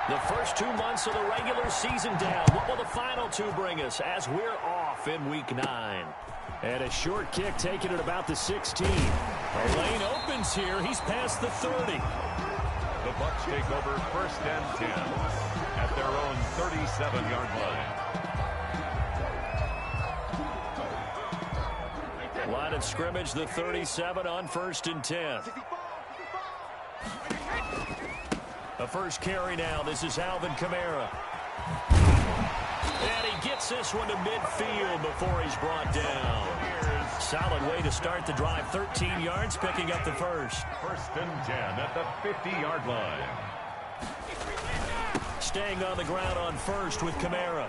The first 2 months of the regular season down. What will the final two bring us as we're off in Week 9? And a short kick taken at about the 16. A lane opens here. He's past the 30. The Bucs take over 1st and 10 at their own 37-yard line. Line of scrimmage, the 37 on 1st and 10. The first carry now. This is Alvin Kamara. And he gets this one to midfield before he's brought down. Solid way to start the drive. 13 yards, picking up the first. 1st and 10 at the 50-yard line. Staying on the ground on first with Kamara.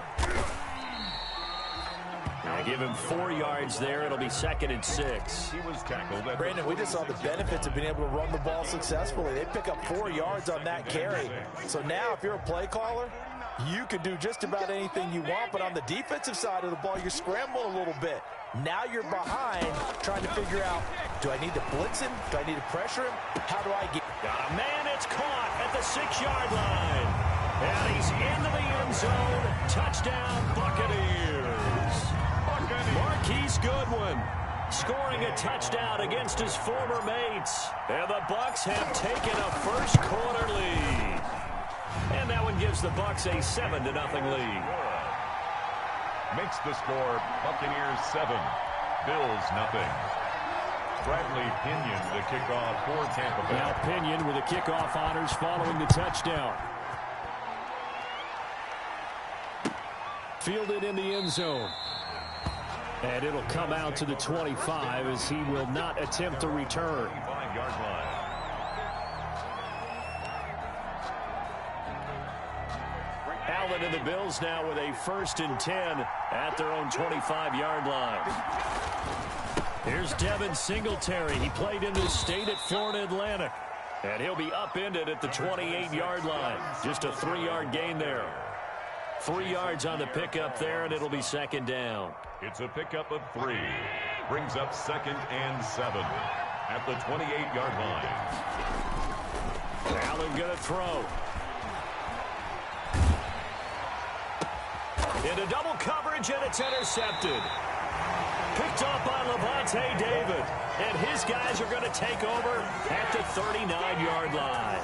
I'll give him 4 yards there. It'll be 2nd and 6. He was tackled. Brandon, we just saw the benefits of being able to run the ball successfully. They pick up 4 yards on that carry. So now if you're a play caller, you can do just about anything you want. But on the defensive side of the ball, you're scrambling a little bit. Now you're behind trying to figure out, do I need to blitz him? Do I need to pressure him? How do I get... Got a man, it's caught at the 6-yard line. And he's into the end zone. Touchdown, Buccaneers. Marquise Goodwin scoring a touchdown against his former mates. And the Bucs have taken a first-quarter lead. And that one gives the Bucs a 7-0 lead. Makes the score Buccaneers 7, Bills 0. Bradley Pinion the kickoff for Tampa Bay. Now Pinion with the kickoff honors following the touchdown. Fielded in the end zone. And it'll come out to the 25 as he will not attempt the return. 5-yard line. Allen and the Bills now with a 1st and 10 at their own 25-yard line. Here's Devin Singletary. He played in this state at Florida Atlantic. And he'll be upended at the 28-yard line. Just a 3-yard gain there. 3 yards on the pickup there, and it'll be 2nd down. It's a pickup of 3. Brings up 2nd and 7 at the 28-yard line. Allen going to throw. Into double coverage, and it's intercepted. Picked off by Levante David. And his guys are going to take over at the 39-yard line.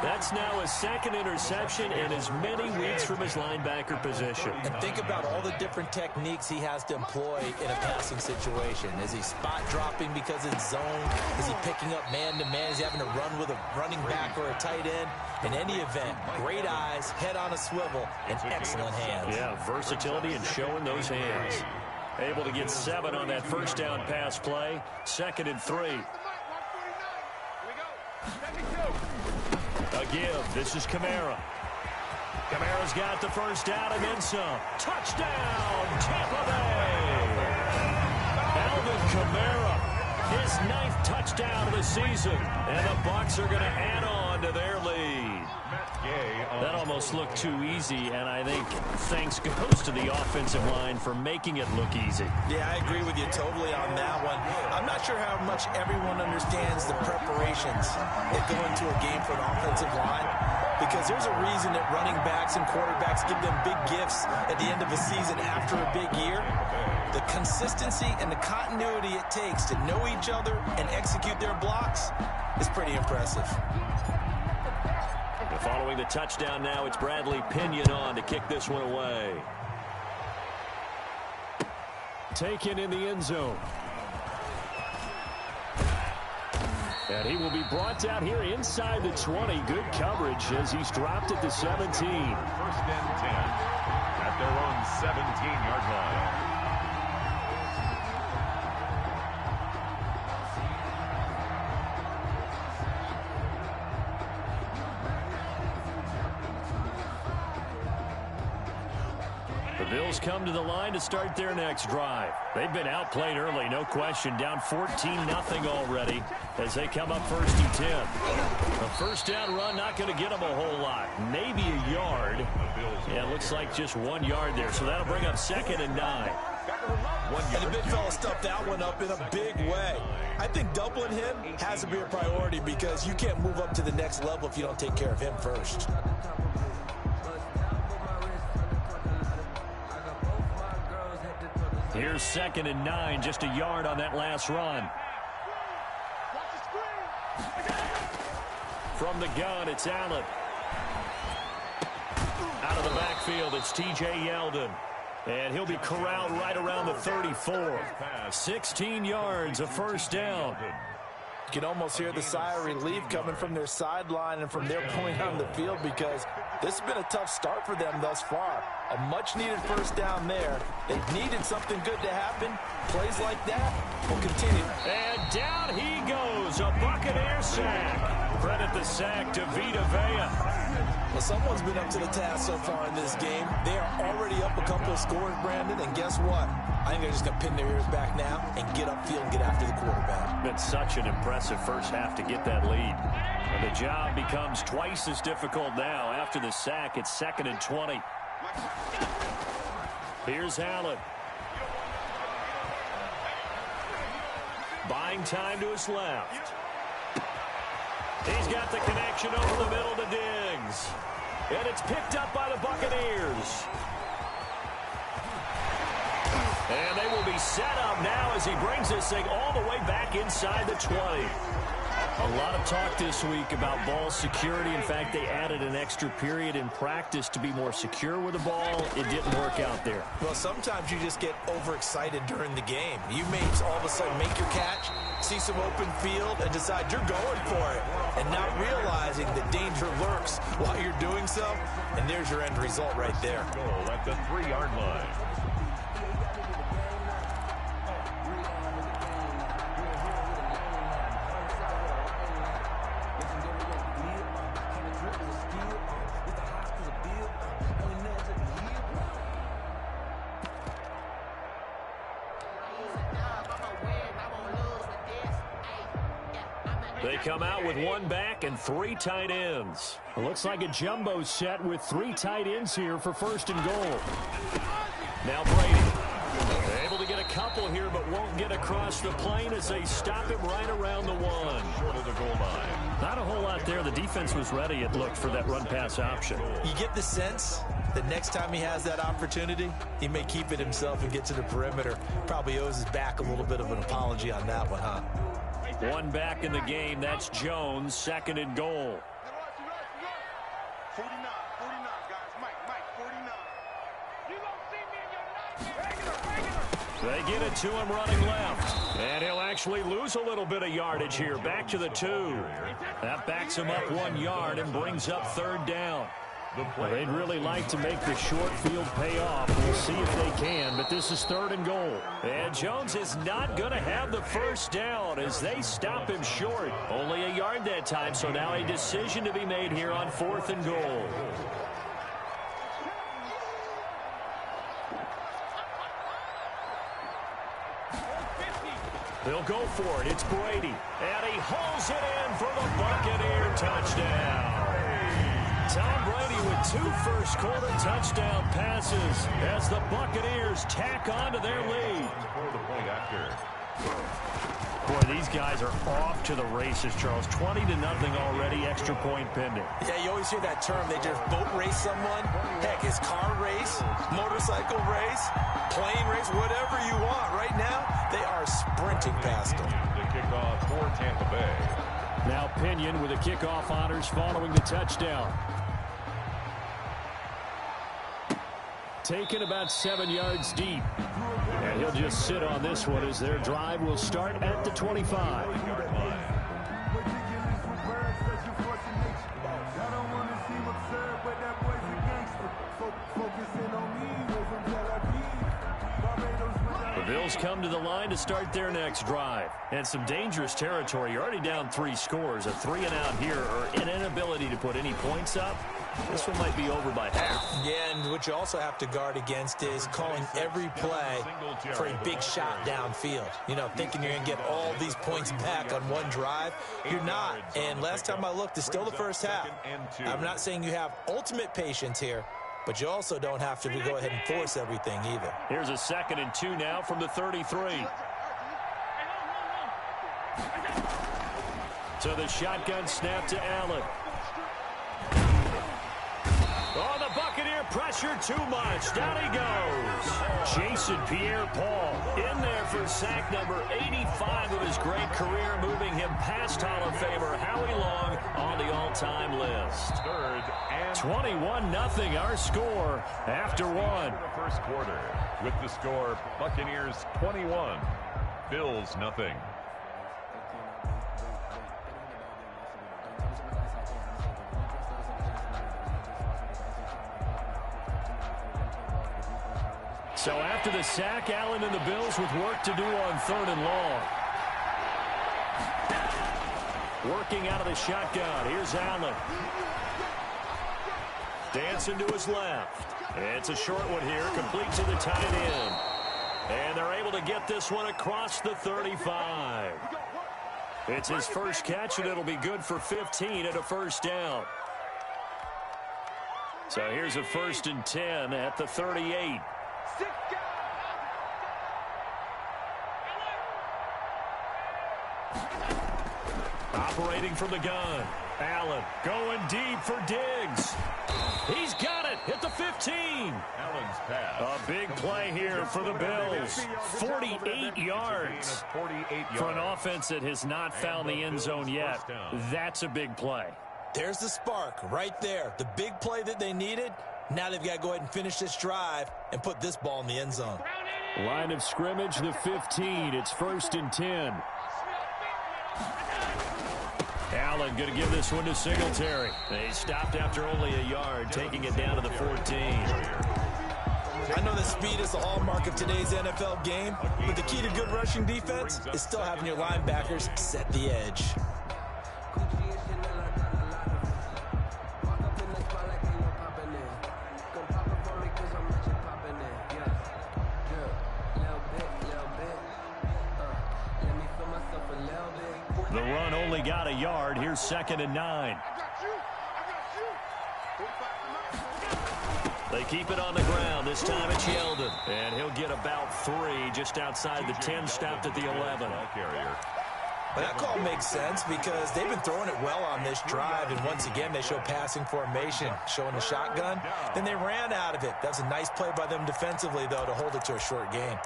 That's now his 2nd interception in as many weeks from his linebacker position. And think about all the different techniques he has to employ in a passing situation. Is he spot dropping because it's zone? Is he picking up man-to-man? Is he having to run with a running back or a tight end? In any event, great eyes, head on a swivel, and excellent hands. Yeah, versatility and showing those hands. Able to get 7 on that first down pass play. 2nd and 3. A give. This is Kamara. Kamara's got the first down and then some. Touchdown, Tampa Bay. Alvin Kamara, his 9th touchdown of the season. And the Bucs are going to add on to their lead. That almost looked too easy, and I think thanks goes to the offensive line for making it look easy. Yeah, I agree with you totally on that one. I'm not sure how much everyone understands the preparations that go into a game for an offensive line, because there's a reason that running backs and quarterbacks give them big gifts at the end of a season after a big year. The consistency and the continuity it takes to know each other and execute their blocks is pretty impressive. Following the touchdown now, it's Bradley Pinion on to kick this one away. Taken in the end zone. And he will be brought down here inside the 20. Good coverage as he's dropped at the 17. 1st and 10 at their own 17-yard line. Bills come to the line to start their next drive. They've been outplayed early, no question. Down 14-0 already as they come up 1st and 10. A first down run not going to get them a whole lot. Maybe a yard. Yeah, it looks like just 1 yard there. So that'll bring up 2nd and 9. And the big fella stuffed that one up in a big way. I think doubling him has to be a priority because you can't move up to the next level if you don't take care of him first. Here's 2nd and 9, just a yard on that last run. From the gun, it's Allen. Out of the backfield, it's T.J. Yeldon. And he'll be corralled right around the 34. 16 yards, a first down. You can almost hear the sigh of relief coming from their sideline and from their point on the field because this has been a tough start for them thus far. A much-needed first down there. They've needed something good to happen. Plays like that will continue. And down he goes, a Buccaneer sack. Credit the sack to Vita Vea. Well, someone's been up to the task so far in this game. They are already up a couple of scores, Brandon, and guess what? I think they're just going to pin their ears back now and get upfield and get after the quarterback. Been such an impressive first half to get that lead. And the job becomes twice as difficult now. After the sack, it's 2nd and 20. Here's Allen. Buying time to his left. He's got the connection over the middle to Diggs. And it's picked up by the Buccaneers. And they will be set up now as he brings this thing all the way back inside the 20. A lot of talk this week about ball security. In fact, they added an extra period in practice to be more secure with the ball. It didn't work out there. Well, sometimes you just get overexcited during the game. You may all of a sudden make your catch, see some open field, and decide you're going for it. And not realizing the danger lurks while you're doing so. And there's your end result right there. Goal at the 3-yard line. They come out with one back and 3 tight ends. It looks like a jumbo set with 3 tight ends here for 1st and goal. Now Brady. Able to get a couple here, but won't get across the plane as they stop him right around the 1. Short of the goal line. Not a whole lot there. The defense was ready, it looked, for that run-pass option. You get the sense that next time he has that opportunity, he may keep it himself and get to the perimeter. Probably owes his back a little bit of an apology on that one, huh? One back in the game. That's Jones, 2nd and goal. 49, guys. Mike, 49. You gonna see me in your night. They get it to him running left. And he'll actually lose a little bit of yardage here. Back to the 2. That backs him up 1 yard and brings up 3rd down. Well, they'd really like to make the short field pay off. We'll see if they can, but this is 3rd and goal. And Jones is not going to have the first down as they stop him short. Only a yard that time, so now a decision to be made here on 4th and goal. They'll go for it. It's Brady. And he hauls it in for the Buccaneer touchdown. Tom Brady with 2 first-quarter touchdown passes as the Buccaneers tack on to their lead. For the point after. Boy, these guys are off to the races, Charles. 20-0 already, extra point pending. Yeah, you always hear that term. They just boat race someone. Heck, it's car race, motorcycle race, plane race, whatever you want. Right now, they are sprinting past them. The kickoff for Tampa Bay. Now Pinion with the kickoff honors following the touchdown. Taken about 7 yards deep. And he'll just sit on this one as their drive will start at the 25. The Bills come to the line to start their next drive. And some dangerous territory. You're already down 3 scores. A 3-and-out here or an inability to put any points up. This one might be over by half. Yeah, and what you also have to guard against is calling every play for a big shot downfield. You know, thinking you're going to get all these points back on one drive. You're not. And last time I looked, it's still the first half. I'm not saying you have ultimate patience here, but you also don't have to go ahead and force everything either. Here's a 2nd and 2 now from the 33. So the shotgun snap to Allen. Oh, the Buccaneer pressure too much. Down he goes. Jason Pierre-Paul in there for sack number 85 of his great career, moving him past Hall of Famer Howie Long on the all-time list. 21-0 our score after one. The first quarter with the score Buccaneers 21, Bills nothing. So after the sack, Allen and the Bills with work to do on 3rd and long. Working out of the shotgun. Here's Allen. Dancing to his left. It's a short one here, complete to the tight end. And they're able to get this one across the 35. It's his first catch, and it'll be good for 15 and a first down. So here's a 1st and 10 at the 38. Operating from the gun. Allen going deep for Diggs. He's got it at the 15. Allen's pass. A big play here for the Bills. 48 yards for an offense that has not found the end zone yet. That's a big play. There's the spark right there. The big play that they needed. Now they've got to go ahead and finish this drive and put this ball in the end zone. Line of scrimmage, the 15. It's 1st and 10. Allen going to give this one to Singletary. He stopped after only a yard, taking it down to the 14. I know that speed is the hallmark of today's NFL game, but the key to good rushing defense is still having your linebackers set the edge. The run only got a yard. Here's 2nd and 9. They keep it on the ground. This time it's Yeldon. And he'll get about 3 just outside the 10, stopped at the 11. But that call makes sense because they've been throwing it well on this drive, and once again they show passing formation, showing the shotgun. Then they ran out of it. That's a nice play by them defensively, though, to hold it to a short game.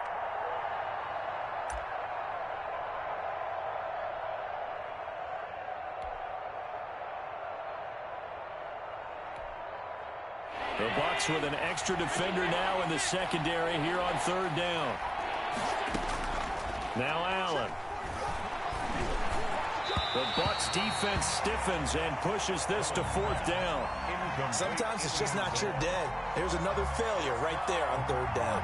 The Bucs with an extra defender now in the secondary here on 3rd down. Now Allen. The Bucs defense stiffens and pushes this to 4th down. Sometimes it's just not your day. There's another failure right there on 3rd down.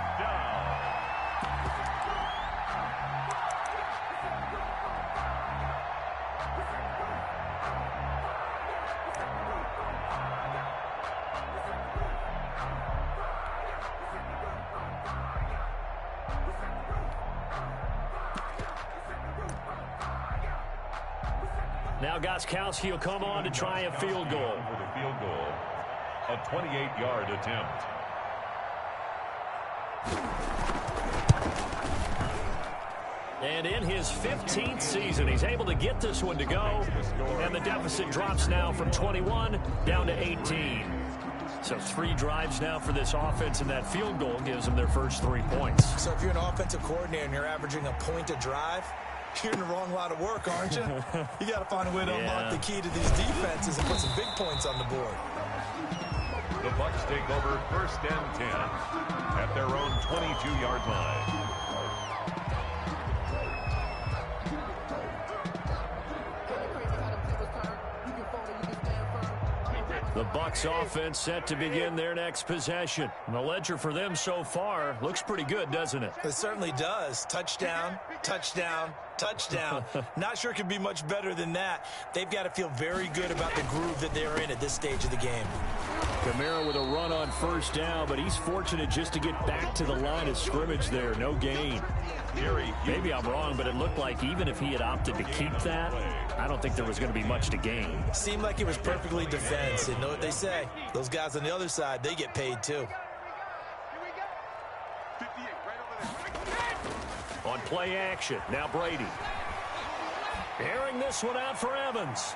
Now Gostkowski will come on to try a field goal. For the field goal, a 28-yard attempt. And in his 15th season, he's able to get this one to go. And the deficit drops now from 21 down to 18. So 3 drives now for this offense, and that field goal gives them their first 3 points. So if you're an offensive coordinator and you're averaging a point a drive, you're in the wrong line of work, aren't you? You got to find a way to unlock the key to these defenses and put some big points on the board. The Bucs take over 1st and 10 at their own 22-yard line. The Bucs offense set to begin their next possession. And the ledger for them so far looks pretty good, doesn't it? It certainly does. Touchdown, touchdown, touchdown. Not sure it could be much better than that. They've got to feel very good about the groove that they're in at this stage of the game. Kamara with a run on 1st down, but he's fortunate just to get back to the line of scrimmage there. No gain. Maybe I'm wrong, but it looked like even if he had opted to keep that, I don't think there was going to be much to gain. Seemed like it was perfectly defense. And know what they say? Those guys on the other side, they get paid too. On play action, now Brady. clearing this one out for Evans.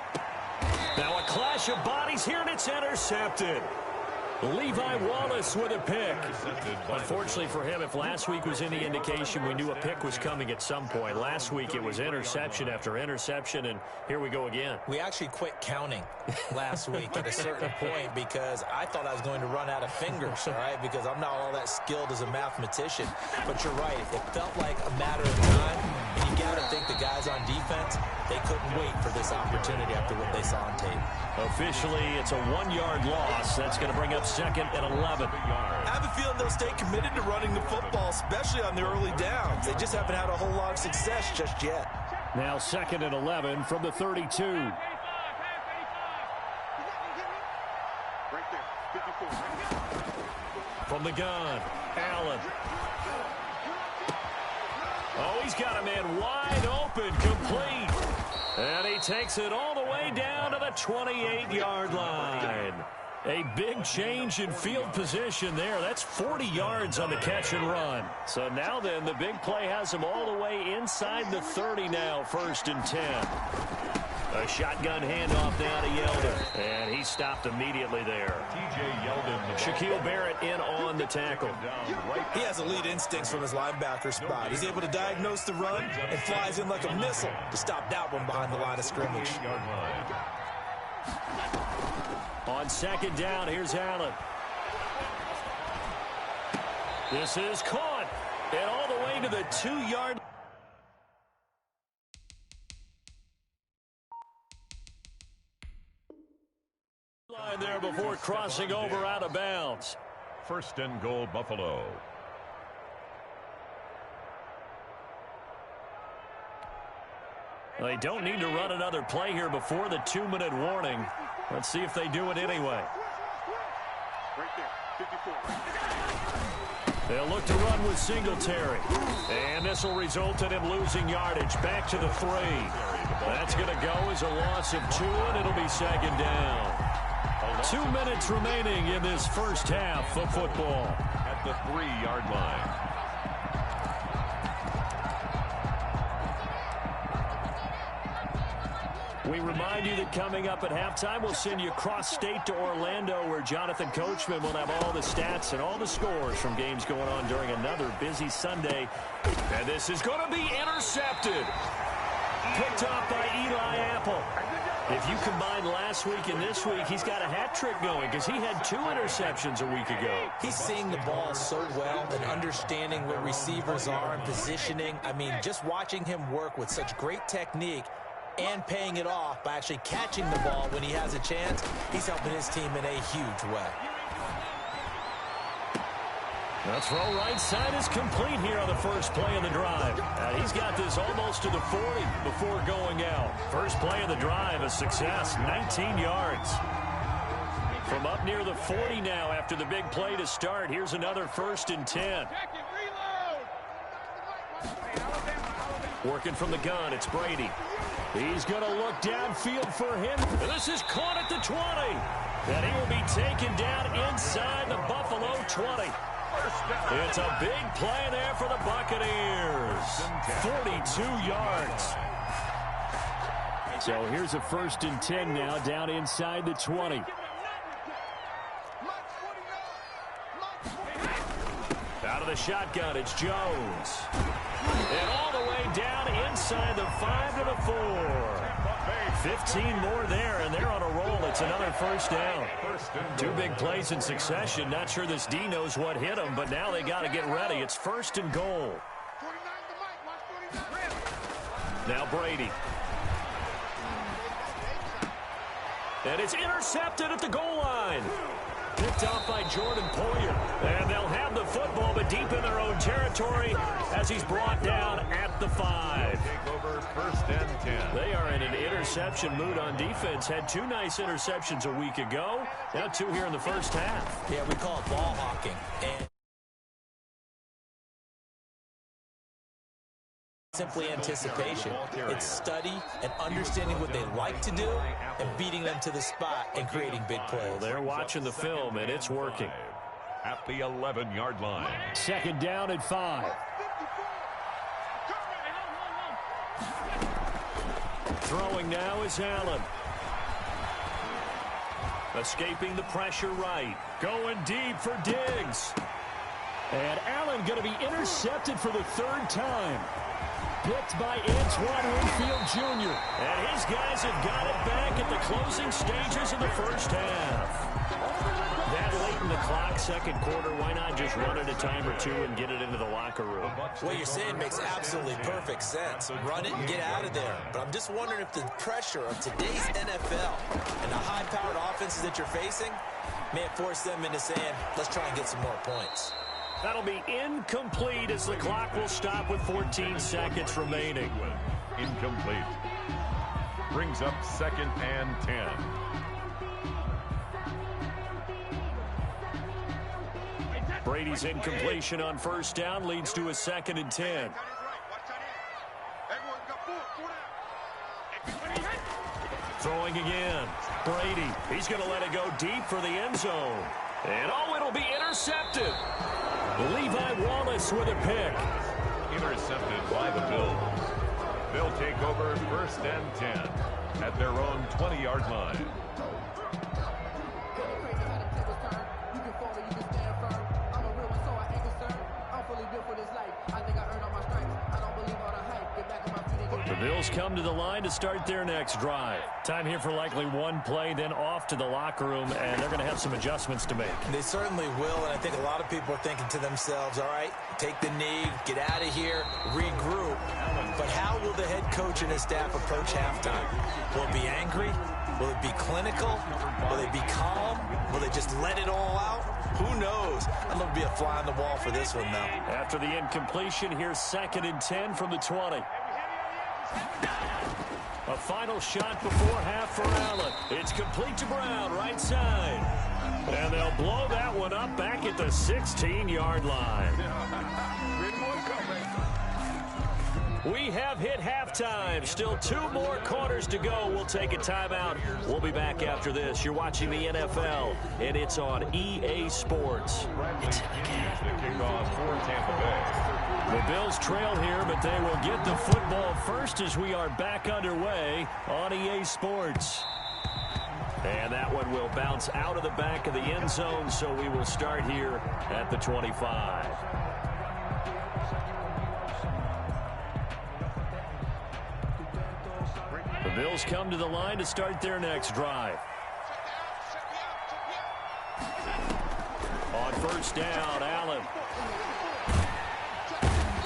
Now a clash of bodies here, and it's intercepted. Levi Wallace with a pick. Unfortunately for him, if last week was any indication, we knew a pick was coming at some point. Last week it was interception after interception, and here we go again. We actually quit counting last week at a certain point because I thought I was going to run out of fingers, all right, because I'm not all that skilled as a mathematician. But you're right. It felt like a matter of time, and you got to think the guys on defense, they couldn't wait for this opportunity after what they saw on tape. Officially, it's a 1-yard loss. That's going to bring up second and 11. I have a feeling they'll stay committed to running the football, especially on the early downs. They just haven't had a whole lot of success just yet. Now second and 11 from the 32. Right there, 54. From the gun, Allen. Oh, he's got a man wide open, complete. And he takes it all the way down to the 28-yard line. A big change in field position there. That's 40 yards on the catch and run. So now then, the big play has him all the way inside the 30 now, 1st and 10. A shotgun handoff down to Yeldon. And he stopped immediately there. T.J. Yeldon. Shaquille Barrett in on the tackle. He has elite instincts from his linebacker spot. He's able to diagnose the run and flies in like a missile to stop that one behind the line of scrimmage. On second down, here's Allen. This is caught. And all the way to the 2-yard line there before crossing over out of bounds. 1st and goal, Buffalo. They don't need to run another play here before the 2-minute warning. Let's see if they do it anyway. Right there, 54. They'll look to run with Singletary. And this will result in him losing yardage. Back to the 3. That's going to go as a loss of 2, and it'll be second down. 2 minutes remaining in this first half of football. At the 3-yard line. We remind you that coming up at halftime, we'll send you cross-state to Orlando, where Jonathan Coachman will have all the stats and all the scores from games going on during another busy Sunday. And this is going to be intercepted. Picked off by Eli Apple. If you combine last week and this week, he's got a hat trick going because he had 2 interceptions a week ago. He's seeing the ball so well and understanding where receivers are and positioning. I mean, just watching him work with such great technique and paying it off by actually catching the ball when he has a chance, he's helping his team in a huge way. The throw right side is complete here on the first play of the drive. And he's got this almost to the 40 before going out. First play of the drive, a success, 19 yards. From up near the 40 now after the big play to start, here's another 1st and 10. Working from the gun, it's Brady. He's going to look downfield for him. This is caught at the 20. And he will be taken down inside the Buffalo 20. It's a big play there for the Buccaneers. 42 yards. So here's a 1st and 10 now down inside the 20. Out of the shotgun, it's Jones. And all the way down inside the 5 to the 4. 15 more there, and they're on a roll. It's another 1st down. 2 big plays in succession. Not sure this D knows what hit him, but now they got to get ready. It's 1st and goal. Now Brady. And it's intercepted at the goal line. Picked off by Jordan Poyer. And they'll have the football, but deep in their own territory as he's brought down at the 5. Take over 1st and 10. They are in an interception mood on defense. Had 2 nice interceptions a week ago. Now 2 here in the first half. Yeah, we call it ball hawking. And simply anticipation. It's study and understanding what they like to do and beating them to the spot and creating big plays. Well, they're watching the film, and it's working. At the 11-yard line. 2nd down at 5. Throwing now is Allen. Escaping the pressure right. Going deep for Diggs. And Allen going to be intercepted for the third time. Picked by Antoine Winfield Jr. And his guys have got it back at the closing stages of the first half. That late in the clock, second quarter, why not just run it a time or two and get it into the locker room? What you're saying makes absolutely perfect sense. Run it and get out of there. But I'm just wondering if the pressure of today's NFL and the high-powered offenses that you're facing may force them into saying, let's try and get some more points. That'll be incomplete as the clock will stop with 14 seconds remaining. Incomplete. Brings up 2nd and 10. Brady's incompletion on first down leads to a 2nd and 10. Throwing again. Brady, he's going to let it go deep for the end zone. And it'll be intercepted. Levi Wallace with a pick. Intercepted by the Bills. They'll take over 1st and 10 at their own 20-yard line. The Bills come to the line to start their next drive. Time here for likely one play, then off to the locker room, and they're going to have some adjustments to make. They certainly will, and I think a lot of people are thinking to themselves, all right, take the knee, get out of here, regroup. But how will the head coach and his staff approach halftime? Will it be angry? Will it be clinical? Will they be calm? Will they just let it all out? Who knows? I'd love to be a fly on the wall for this one, though. After the incompletion, here's 2nd and 10 from the 20. A final shot before half for Allen. It's complete to Brown, right side. And they'll blow that one up back at the 16-yard line. We have hit halftime. Still 2 more quarters to go. We'll take a timeout. We'll be back after this. You're watching the NFL, and it's on EA Sports. It's in the game. The kickoff for Tampa Bay. The Bills trail here, but they will get the football first as we are back underway on EA Sports. And that one will bounce out of the back of the end zone, so we will start here at the 25. The Bills come to the line to start their next drive. On first down, Allen.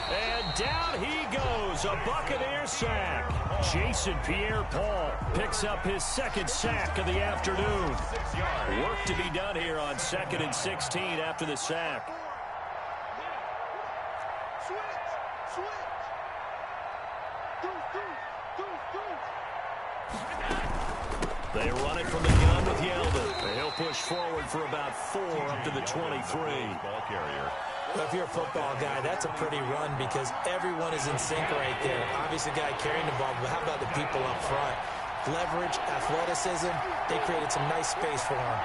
And down he goes, a Buccaneer sack. Jason Pierre-Paul picks up his 2nd sack of the afternoon. Work to be done here on 2nd and 16 after the sack. They run it from the gun with Yeldon. He'll push forward for about 4 up to the 23. Ball carrier. Well, if you're a football guy, that's a pretty run because everyone is in sync right there. Obviously, the guy carrying the ball, but how about the people up front? Leverage, athleticism, they created some nice space for him.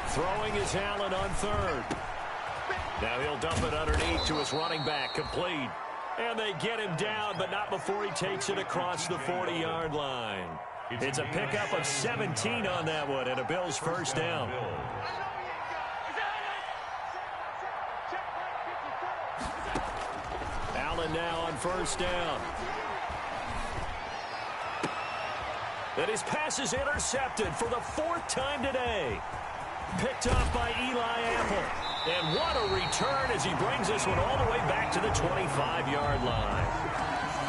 Throwing is Allen on 3rd. Now he'll dump it underneath to his running back, complete. And they get him down, but not before he takes it across the 40-yard line. It's a pickup of 17 on that one, and a Bills first down. Allen now on first down. And his pass is intercepted for the 4th time today. Picked off by Eli Apple. And what a return as he brings this one all the way back to the 25-yard line.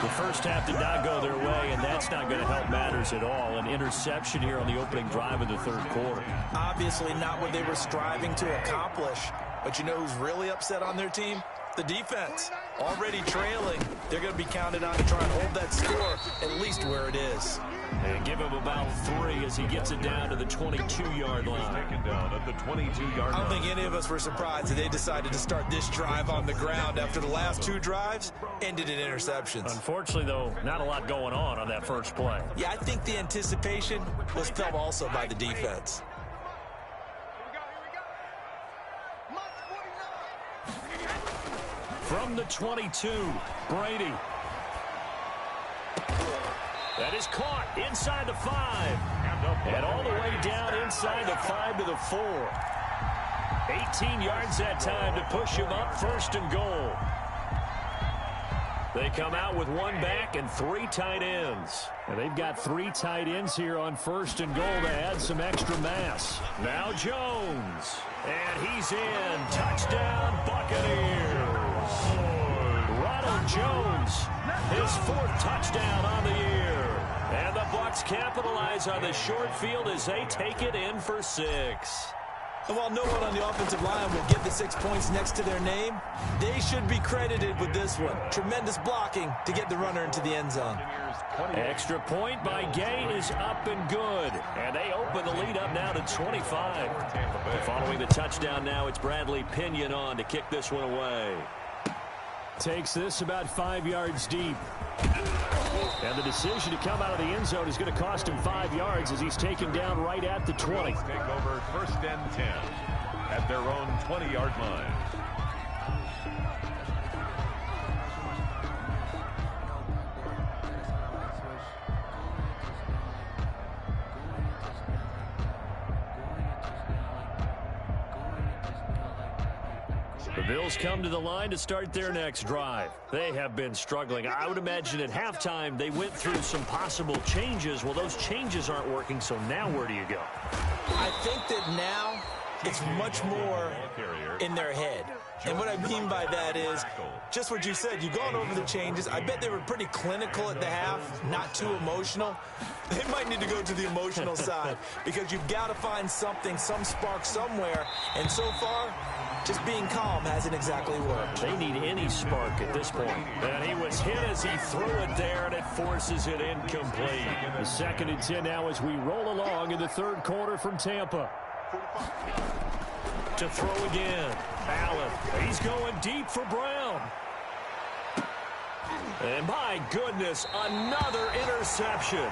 The first half did not go their way, and that's not going to help matters at all. An interception here on the opening drive of the 3rd quarter. Obviously not what they were striving to accomplish. But you know who's really upset on their team? The defense. Already trailing. They're going to be counted on to try and hold that score at least where it is. And give him about 3 as he gets it down to the 22-yard line. Taken down at the 22-yard line. I don't think any of us were surprised that they decided to start this drive on the ground after the last 2 drives ended in interceptions. Unfortunately, though, not a lot going on that first play. Yeah, I think the anticipation was felt also by the defense. From the 22, Brady. That is caught inside the 5. And all the way down inside the 5 to the 4. 18 yards that time to push him up, 1st and goal. They come out with 1 back and 3 tight ends. And they've got 3 tight ends here on 1st and goal to add some extra mass. Now Jones. And he's in. Touchdown, Buccaneers. Ronald Jones, his 4th touchdown on the year. And the Bucs capitalize on the short field as they take it in for 6. And while no one on the offensive line will get the 6 points next to their name, they should be credited with this one. Tremendous blocking to get the runner into the end zone. Extra point by Gay is up and good. And they open the lead up now to 25. And following the touchdown now, it's Bradley Pinion on to kick this one away. Takes this about 5 yards deep. And the decision to come out of the end zone is going to cost him 5 yards as he's taken down right at the 20. Take over 1st and 10 at their own 20-yard line. The Bills come to the line to start their next drive. They have been struggling. I would imagine at halftime they went through some possible changes. Well, those changes aren't working, so now where do you go? I think that now it's much more in their head. And what I mean by that is just what you said. You've gone over the changes. I bet they were pretty clinical at the half, not too emotional. They might need to go to the emotional side because you've got to find something, some spark somewhere. And so far, just being calm hasn't exactly worked. They need any spark at this point. And he was hit as he threw it there, and it forces it incomplete. The 2nd and 10 now as we roll along in the 3rd quarter from Tampa. To throw again. Allen. He's going deep for Brown. And my goodness, another interception.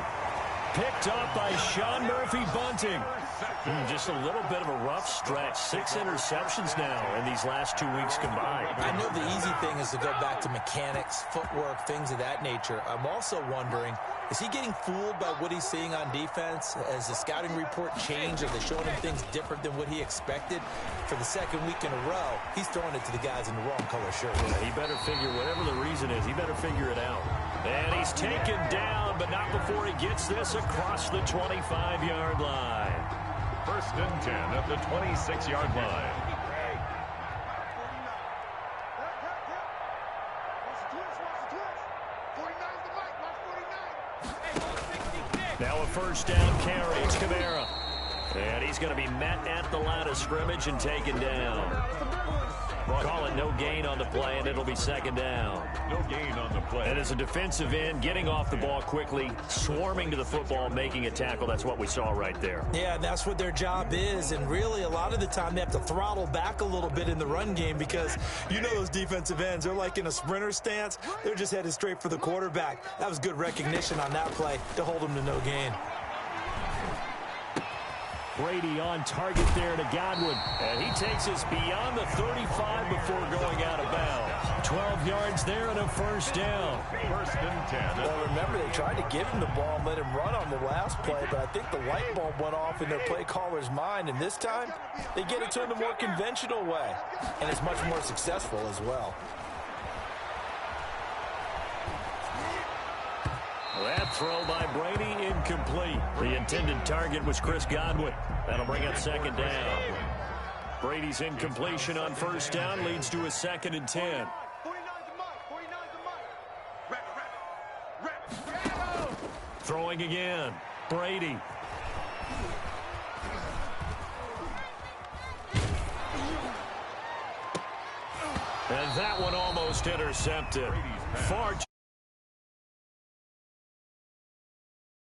Picked up by Sean Murphy-Bunting. Just a little bit of a rough stretch. 6 interceptions now in these last 2 weeks combined. I know the easy thing is to go back to mechanics, footwork, things of that nature. I'm also wondering, is he getting fooled by what he's seeing on defense? Has the scouting report changed? Are they showing him things different than what he expected? For the 2nd week in a row, he's throwing it to the guys in the wrong color shirts. Yeah, he better figure, whatever the reason is, he better figure it out. And he's taken down, but not before he gets this across the 25-yard line. 1st and 10 at the 26-yard line. Now a 1st down carry. It's Kamara. And he's going to be met at the line of scrimmage and taken down. Call it no gain on the play, and it'll be 2nd down. No gain on the play. And as a defensive end, getting off the ball quickly, swarming to the football, making a tackle, that's what we saw right there. Yeah, that's what their job is, and really a lot of the time they have to throttle back a little bit in the run game because you know those defensive ends, they're like in a sprinter stance. They're just headed straight for the quarterback. That was good recognition on that play to hold them to no gain. Brady on target there to Godwin. And he takes us beyond the 35 before going out of bounds. 12 yards there and a 1st down. 1st and 10. Well, remember, they tried to give him the ball and let him run on the last play, but I think the light bulb went off in their play caller's mind, and this time they get it to him the more conventional way, and it's much more successful as well. That throw by Brady incomplete. The intended target was Chris Godwin. That'll bring up 2nd down. Brady's incompletion on 1st down leads to a 2nd and 10. Throwing again. Brady. And that one almost intercepted. Far